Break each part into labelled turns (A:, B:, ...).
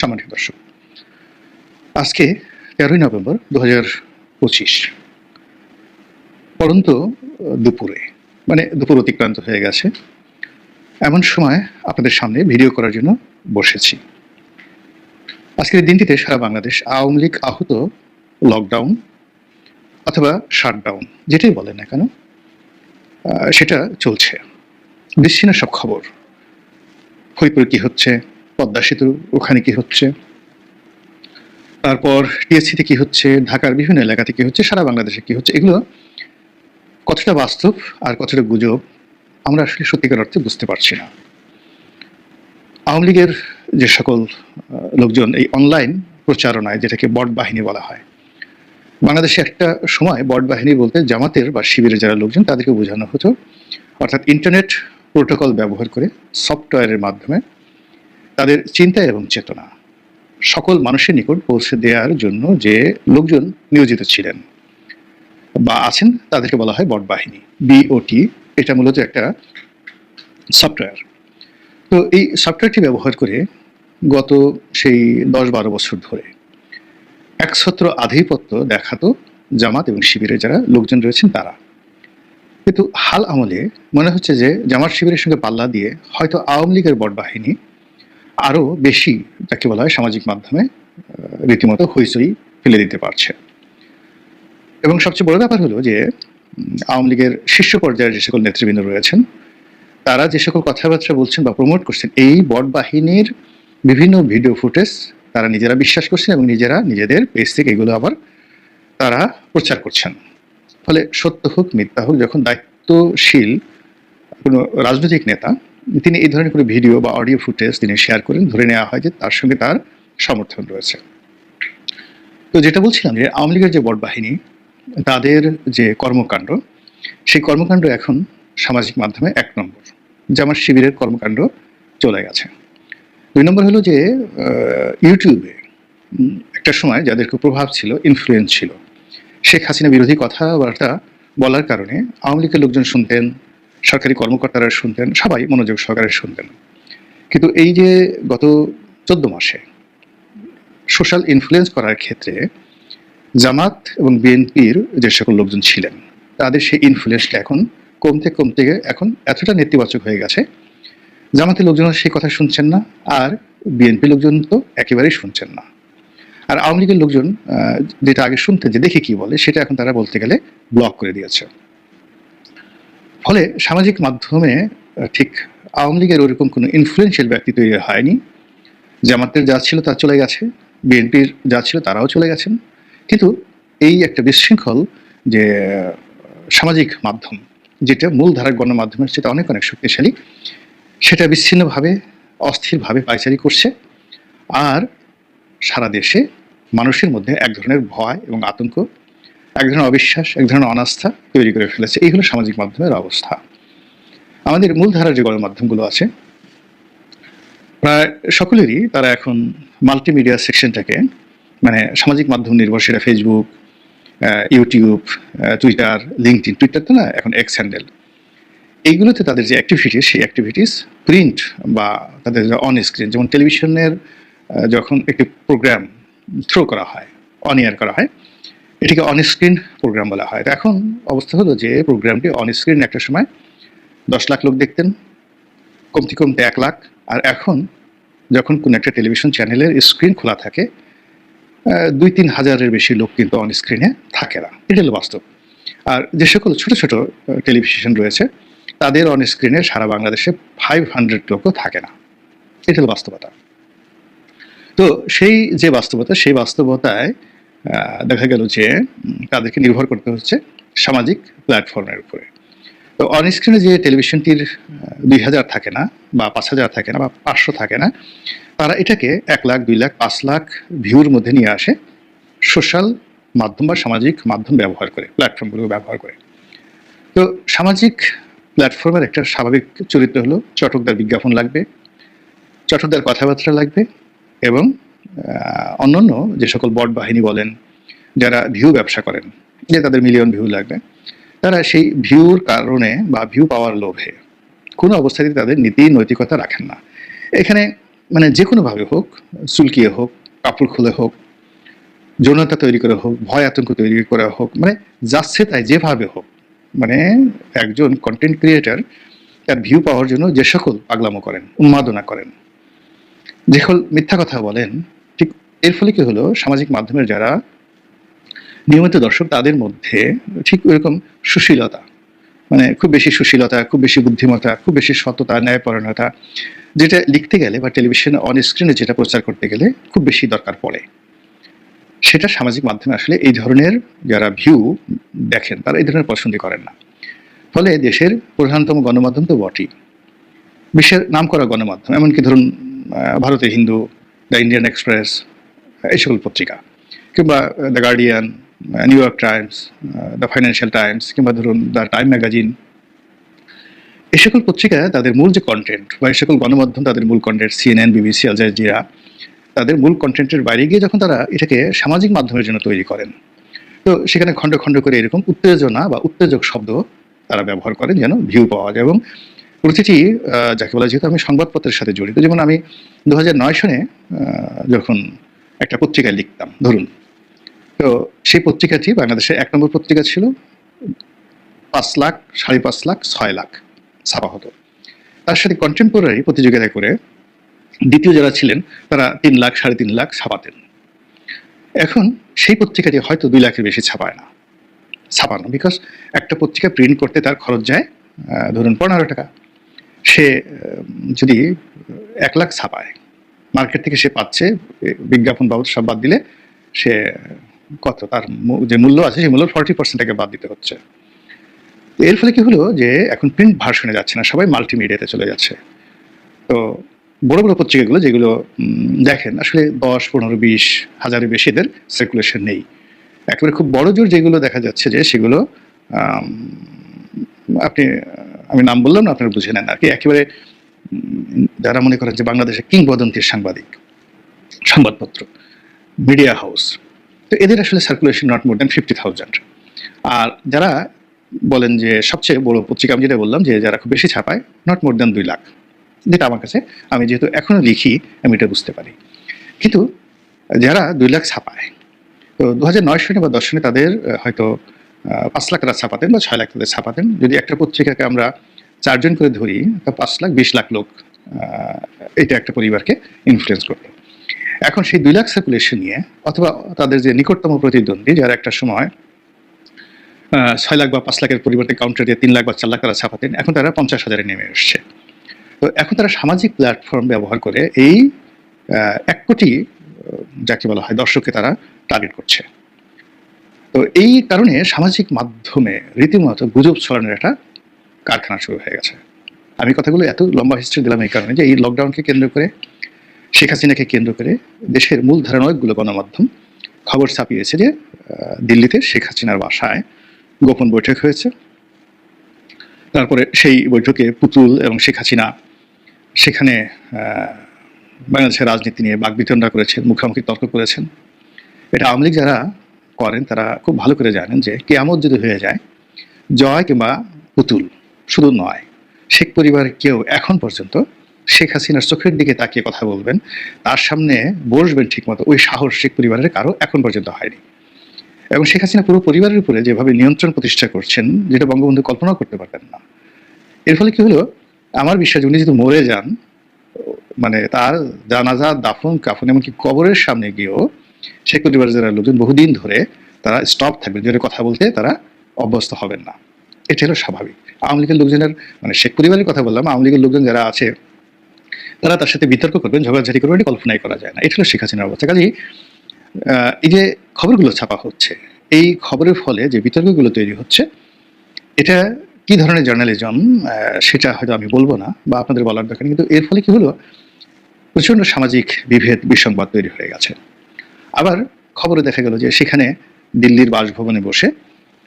A: সম্মানিত দর্শক, আজকে ১৩ই নভেম্বর ২০২৫ পড়ন্ত দুপুরে, মানে দুপুর অতিক্রান্ত হয়ে গেছে। এমন সময় আপনাদের সামনে ভিডিও করার জন্য বসেছি। আজকের দিনটিতে সারা বাংলাদেশ আওয়ামী লীগ আহত লকডাউন অথবা শাটডাউন যেটাই বলেন না কেন, সেটা চলছে। বিচ্ছিন্ন সব খবর, ফরিদপুরে কি হচ্ছে, পদ্মা সেতু ওখানে কি হচ্ছে, তারপর টিএসসিতে কি হচ্ছে, ঢাকার বিভিন্ন এলাকাতে কি হচ্ছে, সারা বাংলাদেশে কি হচ্ছে, এগুলো কতটা বাস্তব আর কতটা গুজব আমরা আসলে সত্যিকার অর্থে বুঝতে পারছি না। আওয়ামী লীগের যে সকল লোকজন এই অনলাইন প্রচারণায়, যেটাকে বট বাহিনী বলা হয়, বাংলাদেশে একটা সময় বট বাহিনী বলতে জামাতের বা শিবিরের যারা লোকজন তাদেরকে বোঝানো হতো, অর্থাৎ ইন্টারনেট প্রোটোকল ব্যবহার করে সফটওয়্যারের মাধ্যমে তাদের চিন্তা এবং চেতনা সকল মানুষের নিকট পৌঁছে দেওয়ার জন্য যে লোকজন নিয়োজিত ছিলেন বা আছেন তাদেরকে বলা হয় বট বাহিনী, বিওটি। এটা মূলত একটা সফটওয়্যার। তো এই সফটওয়্যারটি ব্যবহার করে গত সেই ১০-১২ বছর ধরে একছত্র আধিপত্য দেখাতো জামাত এবং শিবিরের যারা লোকজন রয়েছেন তারা। কিন্তু হাল আমলে মনে হচ্ছে যে জামাত শিবিরের সঙ্গে পাল্লা দিয়ে হয়তো আওয়ামী লীগের বট বাহিনী আরও বেশি, যাকে বলা হয় সামাজিক মাধ্যমে রীতিমতো হইচই ফেলে দিতে পারছে। এবং সবচেয়ে বড় ব্যাপার হলো যে আওয়ামী লীগের শীর্ষ পর্যায়ের যে সকল নেতৃবৃন্দ রয়েছেন তারা যে সকল কথাবার্তা বলছেন বা প্রমোট করছেন, এই বট বাহিনীর বিভিন্ন ভিডিও ফুটেজ তারা নিজেরা বিশ্বাস করছেন এবং নিজেরা নিজেদের পেজ থেকে এগুলো আবার তারা প্রচার করছেন। ফলে সত্য হোক মিথ্যা হোক, যখন দায়িত্বশীল কোনো রাজনৈতিক নেতা তিনি এই ধরনের কোনো ভিডিও বা অডিও ফুটেজ তিনি শেয়ার করেন, ধরে নেওয়া হয় যে তার সঙ্গে তার সমর্থন রয়েছে। তো যেটা বলছিলাম যে আওয়ামী লীগের যে বট বাহিনী তাদের যে কর্মকাণ্ড, সেই কর্মকাণ্ড এখন সামাজিক মাধ্যমে ১ নম্বর। জামাত শিবিরের কর্মকাণ্ড চলে গেছে। ২ নম্বর হলো যে ইউটিউবে একটা সময় যাদের খুব প্রভাব ছিল, ইনফ্লুয়েন্স ছিল, শেখ হাসিনা বিরোধী কথাবার্তা বলার কারণে আওয়ামী লীগের লোকজন শুনতেন, সরকারি কর্মকর্তারা শুনতেন, সবাই মনোযোগ সহকারে শুনতেন। কিন্তু এই যে গত ১৪ মাসে সোশ্যাল ইনফ্লুয়েন্স করার ক্ষেত্রে জামাত এবং বিএনপির যে সকল লোকজন ছিলেন তাদের সেই ইনফ্লুয়েন্সটা এখন কমতে কমতে এখন এতটা নেতিবাচক হয়ে গেছে, জামাতের লোকজন সেই কথা শুনছেন না, আর বিএনপি লোকজন তো একেবারেই শুনছেন না। আর আওয়ামী লীগের লোকজন যেটা আগে শুনতেন যে দেখি কি বলে, সেটা এখন তারা বলতে গেলে ব্লক করে দিয়েছে। ফলে সামাজিক মাধ্যমে ঠিক আওয়ামী লীগের ওরকম কোনো ইনফ্লুয়েন্সিয়াল ব্যক্তি তৈরি হয়নি। জামাতের যা ছিল তা চলে গেছে, বিএনপির যা ছিল তারাও চলে গেছেন। কিন্তু এই একটা বিশৃঙ্খল যে সামাজিক মাধ্যম, যেটা মূলধারার গণমাধ্যমের সেটা অনেক অনেক শক্তিশালী, সেটা বিচ্ছিন্নভাবে অস্থিরভাবে পায়চারি করছে। আর সারা দেশে মানুষের মধ্যে এক ধরনের ভয় এবং আতঙ্ক, এক ধরনের অবিশ্বাস, এক ধরনের অনাস্থা তৈরি করে ফেলেছে। এই হলো সামাজিক মাধ্যমের অবস্থা। আমাদের মূলধারার যে গণমাধ্যমগুলো আছে প্রায় সকলেরই তারা এখন মাল্টিমিডিয়া সেকশনটাকে, মানে সামাজিক মাধ্যম নির্ভর, সেটা Facebook, YouTube, Twitter, LinkedIn, Twitter তো না, এখন এক্স হ্যান্ডেল, এইগুলোতে তাদের যে অ্যাক্টিভিটিস, সেই অ্যাক্টিভিটিস প্রিন্ট বা তাদের অন স্ক্রিন, যেমন টেলিভিশনের যখন একটি প্রোগ্রাম থ্রো করা হয়, অন এয়ার করা হয়, এটিকে অন স্ক্রিন প্রোগ্রাম বলা হয়। তো এখন অবস্থা হলো যে প্রোগ্রামটি অন স্ক্রিন একটা সময় 10 লাখ লোক দেখতেন, কমতে কমতে 1 লাখ, আর এখন যখন কোনো একটা টেলিভিশন চ্যানেলের স্ক্রিন খোলা থাকে 2-3 হাজারের বেশি লোক কিন্তু অন স্ক্রিনে থাকে না। এটা হলো বাস্তব। আর যে সকল ছোট ছোট টেলিভিশন রয়েছে তাদের অন স্ক্রিনে সারা বাংলাদেশে 500 লোকও থাকে না। এটা হলো বাস্তবতা। তো সেই যে বাস্তবতা, সেই বাস্তবতায় দেখা গেল যে তাদেরকে নির্ভর করতে হচ্ছে সামাজিক প্ল্যাটফর্মের উপরে। তো অন স্ক্রিনে যে টেলিভিশনটির ২,০০০ থাকে না বা ৫,০০০ থাকে না বা ৫০০ থাকে না, তারা এটাকে ১ লাখ, ২ লাখ, ৫ লাখ ভিউর মধ্যে নিয়ে আসে সোশ্যাল মাধ্যম বা সামাজিক মাধ্যম ব্যবহার করে, প্ল্যাটফর্মগুলো ব্যবহার করে। তো সামাজিক প্ল্যাটফর্মের একটা স্বাভাবিক চরিত্র হলো চটকদার বিজ্ঞাপন লাগবে, চটকদার কথাবার্তা লাগবে, এবং অন্যান্য যে সকল বট বাহিনী বলেন, যারা ভিউ ব্যবসা করেন, যে তাদের মিলিয়ন ভিউ লাগবে, তারা সেই ভিউর কারণে বা ভিউ পাওয়ার লোভে কোনো অবস্থাতেই তাদের নীতি নৈতিকতা রাখেন না। এখানে মানে যে কোনোভাবে হোক, চুলকিয়ে হোক, কাপড় খুলে হোক, যৌনতা তৈরি করে হোক, ভয় আতঙ্ক তৈরি করে হোক, মানে যাচ্ছে তাই যেভাবে হোক, মানে একজন কন্টেন্ট ক্রিয়েটার তার ভিউ পাওয়ার জন্য যে সকল পাগলামো করেন, উন্মাদনা করেন, যে সকল মিথ্যা কথা বলেন, ঠিক এর ফলে কি হলো, সামাজিক মাধ্যমের যারা নিয়মিত দর্শক তাদের মধ্যে ঠিক ওইরকম সুশীলতা, মানে খুব বেশি সুশীলতা, খুব বেশি বুদ্ধিমত্তা, খুব বেশি সততা, ন্যায়পরায়ণতা, যেটা লিখতে গেলে বা টেলিভিশনে অন স্ক্রিনে যেটা প্রচার করতে গেলে খুব বেশি দরকার পড়ে, সেটা সামাজিক মাধ্যমে আসলে এই ধরনের যারা ভিউ দেখেন তারা এই ধরনের পছন্দ করেন না। ফলে দেশের প্রধানতম গণমাধ্যম তো বটেই, বিশ্বের নামকরা গণমাধ্যম, এমনকি ধরুন ভারতের হিন্দু, দ্য ইন্ডিয়ান এক্সপ্রেস, এই সকল পত্রিকা, কিংবা the guardian, new York Times, the financial Times, কিংবা ধরুন দ্য টাইম ম্যাগাজিন, এই সকল পত্রিকা তাদের মূল যে কন্টেন্ট বা এই সকল গণমাধ্যম তাদের মূল content, CNN, BBC, Al Jazeera মূল কন্টেন্টের বাইরে গিয়ে যখন তারা এটাকে সামাজিক মাধ্যমের জন্য তৈরি করেন, তো সেখানে খণ্ড খণ্ড করে এরকম উত্তেজনা বা উত্তেজক শব্দ তারা ব্যবহার করেন যেন ভিউ পাওয়া যায়। এবং প্রতিটি যাকে বলা, যেহেতু আমি সংবাদপত্রের সাথে জড়িত, যেমন আমি 2009 সনে যখন একটা পত্রিকায় লিখতাম ধরুন, তো সেই পত্রিকাটি বাংলাদেশের 1 নম্বর পত্রিকা ছিল, 5 লাখ, 5.5 লাখ, 6 লাখ ছাপা হতো। তার সাথে কন্টেম্পোরারি প্রতিযোগিতা করে দ্বিতীয় যারা ছিলেন তারা 3 লাখ, 3.5 লাখ ছাপাতেন। এখন সেই পত্রিকাটি হয়তো 2 লাখের বেশি ছাপানো, বিকজ একটা পত্রিকা প্রিন্ট করতে তার খরচ যায় ধরুন 15 টাকা। সে যদি 1 লাখ ছাপায়, মার্কেট থেকে সে পাচ্ছে বিজ্ঞাপন বাবদ সব বাদ দিলে সে কত, তার যে মূল্য আছে সেই মূল্যের 40% টাকা বাদ দিতে হচ্ছে। এর ফলে কি হলো যে এখন প্রিন্ট ভার্সনে যাচ্ছে না, সবাই মাল্টিমিডিয়াতে চলে যাচ্ছে। তো বড় বড় পত্রিকাগুলো যেগুলো দেখেন আসলে 10, 15, 20 হাজারের বেশি এদের সার্কুলেশন নেই। একেবারে খুব বড় জোর যেগুলো দেখা যাচ্ছে যে সেগুলো আপনি, আমি নাম বললাম না, আপনারা বুঝে নেন আর কি, একেবারে যারা মনে করেন যে বাংলাদেশে কিংবদন্তির সংবাদপত্র, মিডিয়া হাউস, তো এদের আসলে সার্কুলেশন নট মোর দ্যান 50,000। আর যারা বলেন যে সবচেয়ে বড় পত্রিকা, আমি যেটা বললাম যে যারা খুব বেশি ছাপায়, নট মোর দ্যান 2 লাখ, যেটা আমার কাছে, আমি যেহেতু এখনো লিখি আমি এটা বুঝতে পারি। কিন্তু যারা 2 লাখ ছাপায়, তো 2009 সনে বা 10 সনে তাদের হয়তো 5 লাখ তারা ছাপাতেন বা 6 লাখ তাদের ছাপাতেন। যদি একটা পত্রিকাকে আমরা 4 জন করে ধরি, তো 5 লাখ 20 লাখ লোক এটা একটা পরিবারকে ইনফ্লুয়েন্স করত। এখন সেই 2 লাখ সার্কুলেশন নিয়ে, অথবা তাদের যে নিকটতম প্রতিদ্বন্দ্বী যারা একটা সময় 6 লাখ বা 5 লাখের পরিবর্তে কাউন্টার দিয়ে 3 লাখ বা 4 লাখ তারা ছাপাতেন, এখন তারা 50,000-এ নেমে এসছে। তো এখন তারা সামাজিক প্ল্যাটফর্ম ব্যবহার করে এই 1 কোটি যাকে বলা হয় দর্শককে তারা টার্গেট করছে। তো এই কারণে সামাজিক মাধ্যমে রীতিমতো গুজব ছড়ানোর একটা কারখানা শুরু হয়ে গেছে। আমি কথাগুলো এত লম্বা হিস্ট্রি দিলাম এই কারণে যে এই লকডাউনকে কেন্দ্র করে, শেখ হাসিনাকে কেন্দ্র করে দেশের মূলধারার অনেকগুলো গণমাধ্যম খবর ছাপিয়েছে যে দিল্লিতে শেখ হাসিনার বাসায় গোপন বৈঠক হয়েছে। তারপরে সেই বৈঠকে পুতুল এবং শেখ হাসিনা সেখানে বাংলাদেশের রাজনীতি নিয়ে বাকবিতণ্ডা করেছেন, মুখোমুখি তর্ক করেছেন। এটা আওয়ামী লীগ যারা করেন তারা খুব ভালো করে জানেন যে কিয়ামত যদি হয়ে যায়, জয় কিংবা পুতুল শুধু নয়, শেখ পরিবারের কেউ এখন পর্যন্ত শেখ হাসিনার চোখের দিকে তাকিয়ে কথা বলবেন, তার সামনে বসবেন ঠিকমতো, ওই সাহস শেখ পরিবারের কারো এখন পর্যন্ত হয়নি। এবং শেখ হাসিনা পুরো পরিবারের উপরে যেভাবে নিয়ন্ত্রণ প্রতিষ্ঠা করছেন, যেটা বঙ্গবন্ধু কল্পনাও করতে পারতেন না। এর ফলে কি হলো, আমার বিশ্বাস উনি যদি মরে যান, মানে তার জানাজা, দাফন কাফন, এমনকি কবরের সামনে গিয়েও শেখ পরিবারের যারা লোকজন বহুদিন ধরে তারা স্টপ থাকবেন, যেটা কথা বলতে তারা অভ্যস্ত হবেন না। এটা হলো স্বাভাবিক। আওয়ামী লীগের লোকজনের, মানে শেখ পরিবারের কথা বললাম, আওয়ামী লীগের লোকজন যারা আছে তারা তার সাথে বিতর্ক করবেন, ঝগড়াঝাটি করবেন, এটা কল্পনাই করা যায় না। এটা হলো শেখ হাসিনার অবস্থা। কাজেই এই যে খবরগুলো ছাপা হচ্ছে, এই খবরের ফলে যে বিতর্কগুলো তৈরি হচ্ছে, এটা কি ধরনের জার্নালিজম সেটা হয়তো আমি বলবো না বা আপনাদের বলার দরকার, কিন্তু এর ফলে কি হলো, প্রচণ্ড সামাজিক বিভেদ, বিসংবাদ তৈরি হয়ে গেছে। আবার খবরে দেখা গেল যে সেখানে দিল্লির বাসভবনে বসে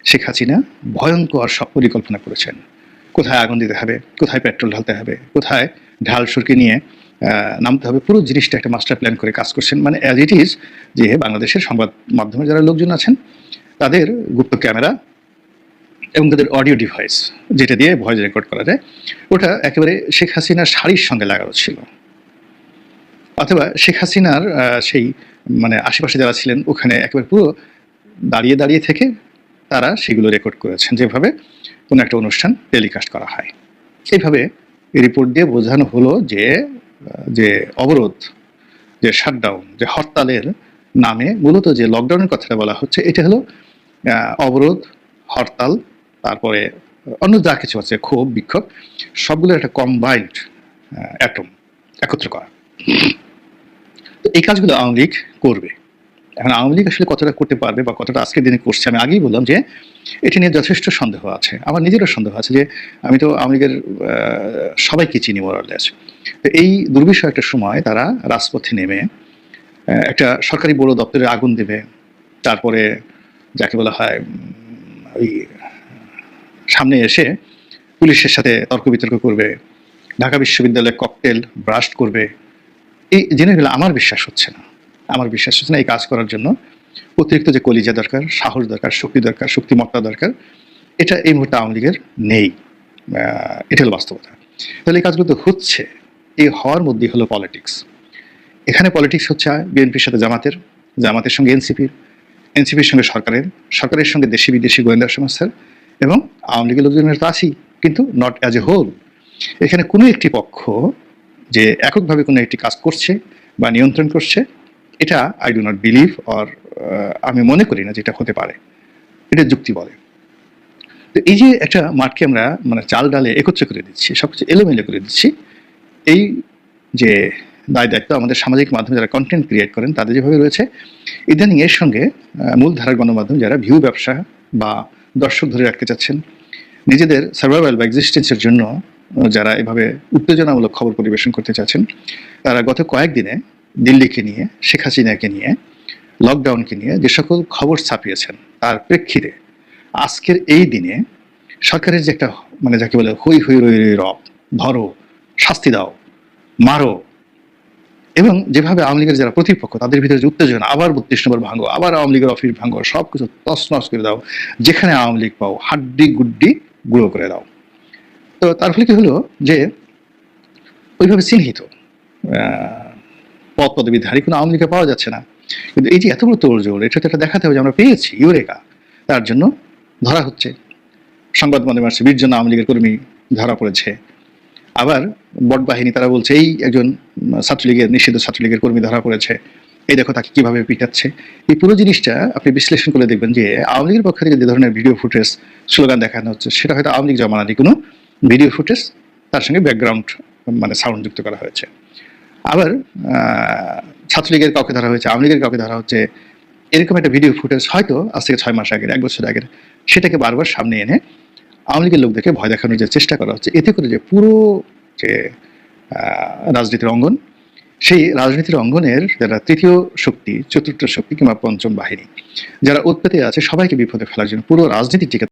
A: শেখ হাসিনা ভয়ঙ্কর সব পরিকল্পনা করেছেন, কোথায় আগুন দিতে হবে, কোথায় পেট্রোল ঢালতে হবে, কোথায় ঢাল সুরকি নিয়ে নামতে হবে, পুরো জিনিসটা একটা মাস্টার প্ল্যান করে কাজ করছেন। মানে অ্যাজ ইট ইজ যে বাংলাদেশের সংবাদ মাধ্যমে যারা লোকজন আছেন তাদের গুপ্ত ক্যামেরা এবং তাদের অডিও ডিভাইস, যেটা দিয়ে ভয়েস রেকর্ড করা যায়, ওটা একেবারে শেখ হাসিনার শাড়ির সঙ্গে লাগানো ছিল। অথবা শেখ হাসিনার সেই মানে আশেপাশে যারা ছিলেন ওখানে একেবারে পুরো দাঁড়িয়ে দাঁড়িয়ে থেকে তারা সেগুলো রেকর্ড করেছেন, যেভাবে কোনো একটা অনুষ্ঠান টেলিকাস্ট করা হয়। এইভাবে রিপোর্ট দিয়ে বোঝানো হলো যে অবরোধ, যে শাটডাউন, যে হরতালের নামে মূলত যে লকডাউনের কথাটা বলা হচ্ছে, এটা হলো অবরোধ, হরতাল, তারপরে অন্য যা কিছু আছে, ক্ষোভ বিক্ষোভ, সবগুলোর একটা কম্বাইন্ড অ্যাটম, একত্র করা। তো এই কাজগুলো আওয়ামী লীগ করবে। এখন আওয়ামী লীগ আসলে কতটা করতে পারবে বা কতটা আজকের দিনে করছে, আমি আগেই বললাম যে এটি নিয়ে যথেষ্ট সন্দেহ আছে। আমার নিজেরও সন্দেহ আছে যে আমি তো আওয়ামী লীগের সবাইকে চিনি মোরালেস। তো এই দুর্বিষহ একটা সময় তারা রাজপথে নেমে একটা সরকারি বড় দপ্তরে আগুন দেবে, তারপরে যাকে বলা হয় ওই সামনে এসে পুলিশের সাথে তর্ক বিতর্ক করবে, ঢাকা বিশ্ববিদ্যালয়ে ককটেল ব্রাস্ট করবে। এই জিনিসগুলো আমার বিশ্বাস হচ্ছে না। আমার বিশ্বাস হচ্ছে না এই কাজ করার জন্য অতিরিক্ত যে কলিজা দরকার, সাহস দরকার, শক্তি দরকার, শক্তিমত্তা দরকার, এটা এই মুহূর্তে আওয়ামী লীগের নেই। এটা হলো বাস্তবতা। তাহলে এই কাজগুলো তো হচ্ছে, এই হওয়ার মধ্যেই হলো পলিটিক্স। এখানে পলিটিক্স হচ্ছে বিএনপির সাথে জামাতের, জামাতের সঙ্গে এনসিপির, এনসিপির সঙ্গে সরকারের, সরকারের সঙ্গে দেশি বিদেশি গোয়েন্দা সংস্থার, এবং আওয়ামী লীগের লোকজনের তো আছেই, কিন্তু নট অ্যাজ এ হোল। এখানে কোনো একটি পক্ষ যে এককভাবে কোনো একটি কাজ করছে বা নিয়ন্ত্রণ করছে, এটা I do not believe, or আমি মনে করি না যেটা হতে পারে। এটা যুক্তি বলে। তো এই যে একটা মাঠকে আমরা মানে চাল ডালে একত্র করে দিচ্ছি, সবকিছু এলোমেলো করে দিচ্ছি, এই যে দায় দায়িত্ব আমাদের সামাজিক মাধ্যমে যারা কন্টেন্ট ক্রিয়েট করেন তাদের যেভাবে রয়েছে, ইদানিং এর সঙ্গে মূলধারার গণমাধ্যম যারা ভিউ ব্যবসা বা দর্শক ধরে রাখতে চাচ্ছেন, নিজেদের সার্ভাইভাল বা এক্সিস্টেন্সের জন্য যারা এভাবে উত্তেজনামূলক খবর পরিবেশন করতে চাচ্ছেন, তারা গত কয়েকদিনে দিল্লিকে নিয়ে, শেখ হাসিনাকে নিয়ে, লকডাউনকে নিয়ে যে সকল খবর ছাপিয়েছেন, তার প্রেক্ষিতে আজকের এই দিনে সরকারের যে একটা মানে যাকে বলে হই হই রই রই রব, ধরো, শাস্তি দাও, মারো, এবং যেভাবে আওয়ামী লীগের যারা প্রতিপক্ষ তাদের ভিতরে যে উত্তেজনা, আবার ৩২ নম্বর ভাঙো, আবার আওয়ামী লীগের অফিস ভাঙো, সব কিছু তছনছ করে দাও, যেখানে আওয়ামী লীগ পাও হাড্ডি গুড্ডি গুঁড়ো করে দাও। তো তার ফলে কি হলো যে ওইভাবে চিহ্নিত পদ পদবীধারী কোনো আওয়ামী লীগে পাওয়া যাচ্ছে না। কিন্তু এই যে এত বড় তোড়জোড়, এটা তো একটা দেখাতে হবে যে আমরা পেয়েছি ইউরেকা, তার জন্য ধরা হচ্ছে। সংবাদ মাধ্যমে আসছে ২০ জন আওয়ামী লীগের কর্মী ধরা পড়েছে। আবার বট বাহিনী তারা বলছে এই একজন ছাত্রলীগের, নিষিদ্ধ ছাত্রলীগের কর্মী ধরা পড়েছে, এই দেখো তাকে কিভাবে পিটাচ্ছে। এই পুরো জিনিসটা আপনি বিশ্লেষণ করে দেখবেন যে আওয়ামী লীগের পক্ষ থেকে যে ধরনের ভিডিও ফুটেজ, স্লোগান দেখানো হচ্ছে, সেটা হয়তো আওয়ামী লীগ জমানারই কোনো ভিডিও ফুটেজ, তার সঙ্গে ব্যাকগ্রাউন্ড মানে সাউন্ড যুক্ত করা হয়েছে। আবার ছাত্রলীগের কাউকে ধরা হয়েছে, আওয়ামী লীগের কাউকে ধরা হচ্ছে, এরকম একটা ভিডিও ফুটেজ হয়তো আজ থেকে ৬ মাস আগের, ১ বছর আগের, সেটাকে বারবার সামনে এনে আওয়ামী লীগের লোকদেরকে ভয় দেখানোর যে চেষ্টা করা হচ্ছে, এতে করে যে পুরো যে রাজনীতির অঙ্গন, সেই রাজনীতির অঙ্গনের যারা তৃতীয় শক্তি, চতুর্থ শক্তি কিংবা পঞ্চম বাহিনী যারা উৎপেতে আছে, সবাইকে বিপদে ফেলার জন্য পুরো রাজনীতিটিকে